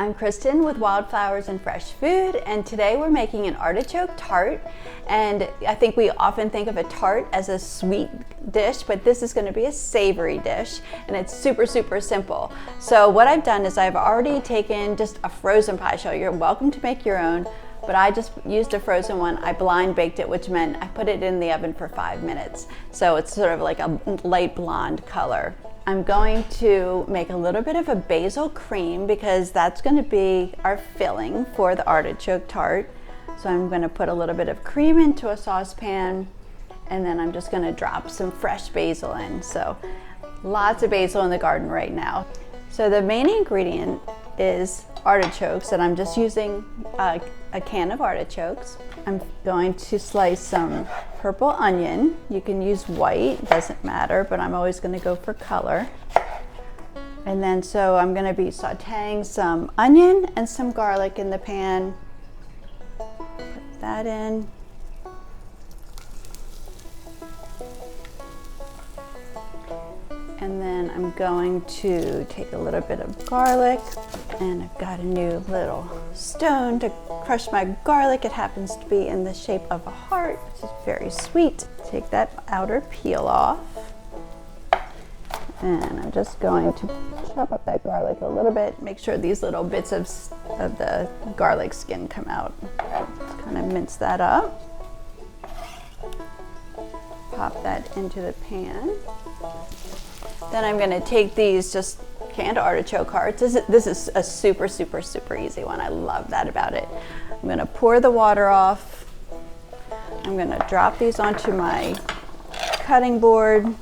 I'm Kristen with Wildflowers and Fresh Food, and today we're making an artichoke tart. And I think we often think of a tart as a sweet dish, but this is going to be a savory dish, and it's super simple. So what I've done is I've already taken just a frozen pie shell. You're welcome to make your own, but I just used a frozen one. I blind baked it, which meant I put it in the oven for 5 minutes. So it's sort of like a light blonde color. I'm going to make a little bit of a basil cream because that's going to be our filling for the artichoke tart. So I'm going to put a little bit of cream into a saucepan, and then I'm just going to drop some fresh basil in. So lots of basil in the garden right now. So the main ingredient is artichokes, and I'm just using a can of artichokes. I'm going to slice some purple onion. You can use white, doesn't matter, but I'm always going to go for color. And then so I'm going to be sauteing some onion and some garlic in the pan. Put that in. And then I'm going to take a little bit of garlic, and I've got a new little stone to crush my garlic. It happens to be in the shape of a heart, which is very sweet. Take that outer peel off. And I'm just going to chop up that garlic a little bit. Make sure these little bits of the garlic skin come out. Just kind of mince that up. Pop that into the pan. Then I'm going to take these just canned artichoke hearts. This is a super easy one. I love that about it. I'm going to pour the water off. I'm going to drop these onto my cutting board,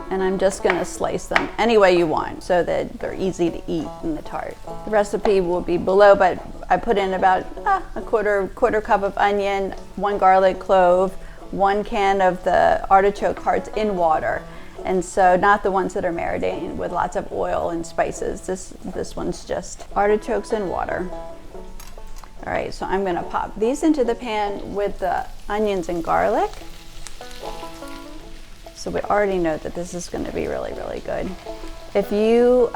and I'm just going to slice them any way you want so that they're easy to eat in the tart. The recipe will be below, but I put in about a quarter cup of onion, 1 garlic clove, 1 can of the artichoke hearts in water. And so not the ones that are marinating with lots of oil and spices. This one's just artichokes and water. All right, so I'm gonna pop these into the pan with the onions and garlic. So we already know that this is gonna be really good. If you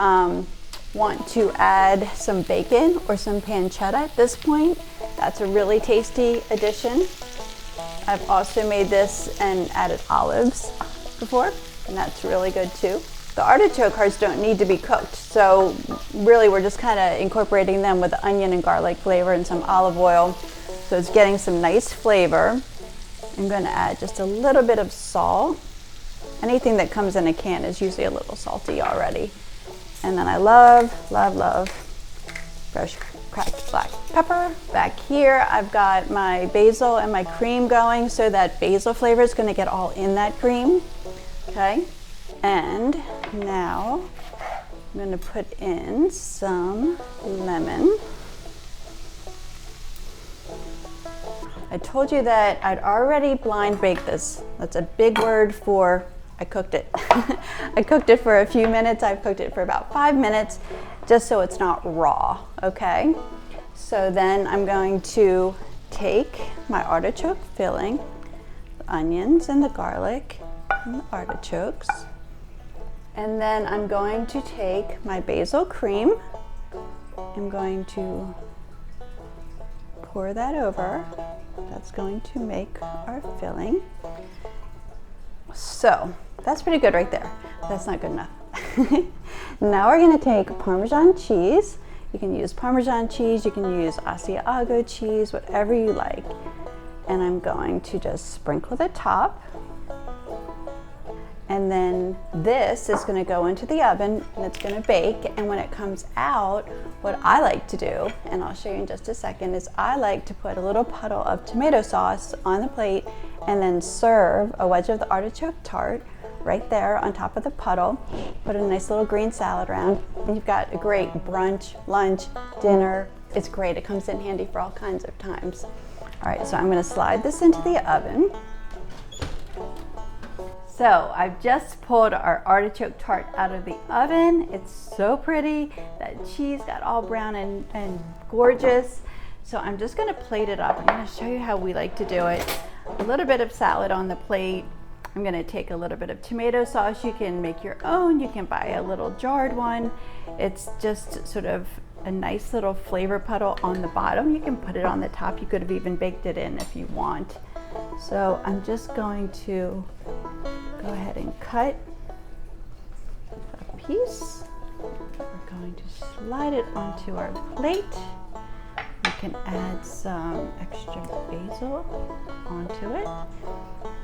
want to add some bacon or some pancetta at this point, that's a really tasty addition. I've also made this and added olives before, and that's really good too. The artichoke hearts don't need to be cooked, so really we're just kind of incorporating them with the onion and garlic flavor and some olive oil, so it's getting some nice flavor. I'm going to add just a little bit of salt. Anything that comes in a can is usually a little salty already. And then I love fresh cracked black pepper. Back here I've got my basil and my cream going, so that basil flavor is going to get all in that cream. Okay, and now I'm going to put in some lemon. I told you that I'd already blind baked this. That's a big word for I cooked it. I cooked it for a few minutes. I've cooked it for about 5 minutes, just so it's not raw, okay? So then I'm going to take my artichoke filling, the onions and the garlic and the artichokes, and then I'm going to take my basil cream. I'm going to pour that over. That's going to make our filling. So that's pretty good right there. That's not good enough. Now we're going to take Parmesan cheese. You can use Parmesan cheese, you can use Asiago cheese, whatever you like. And I'm going to just sprinkle the top. And then this is going to go into the oven and it's going to bake. And when it comes out, what I like to do, and I'll show you in just a second, is I like to put a little puddle of tomato sauce on the plate and then serve a wedge of the artichoke tart right there on top of the puddle. Put a nice little green salad around, and you've got a great brunch, lunch, dinner. It's great. It comes in handy for all kinds of times. All right, so I'm going to slide this into the oven. So I've just pulled our artichoke tart out of the oven. It's so pretty. That cheese got all brown and gorgeous. So I'm just going to plate it up. I'm going to show you how we like to do it. A little bit of salad on the plate. I'm gonna take a little bit of tomato sauce. You can make your own. You can buy a little jarred one. It's just sort of a nice little flavor puddle on the bottom. You can put it on the top. You could have even baked it in if you want. So I'm just going to go ahead and cut a piece. We're going to slide it onto our plate. You can add some extra basil onto it.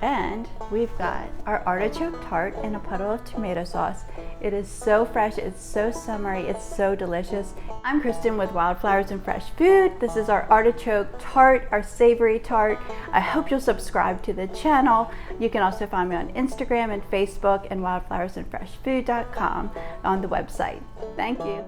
And we've got our artichoke tart in a puddle of tomato sauce. It is so fresh, it's so summery, it's so delicious. I'm Kristen with Wildflowers and Fresh Food. This is our artichoke tart, our savory tart. I hope you'll subscribe to the channel. You can also find me on Instagram and Facebook and wildflowersandfreshfood.com on the website. Thank you.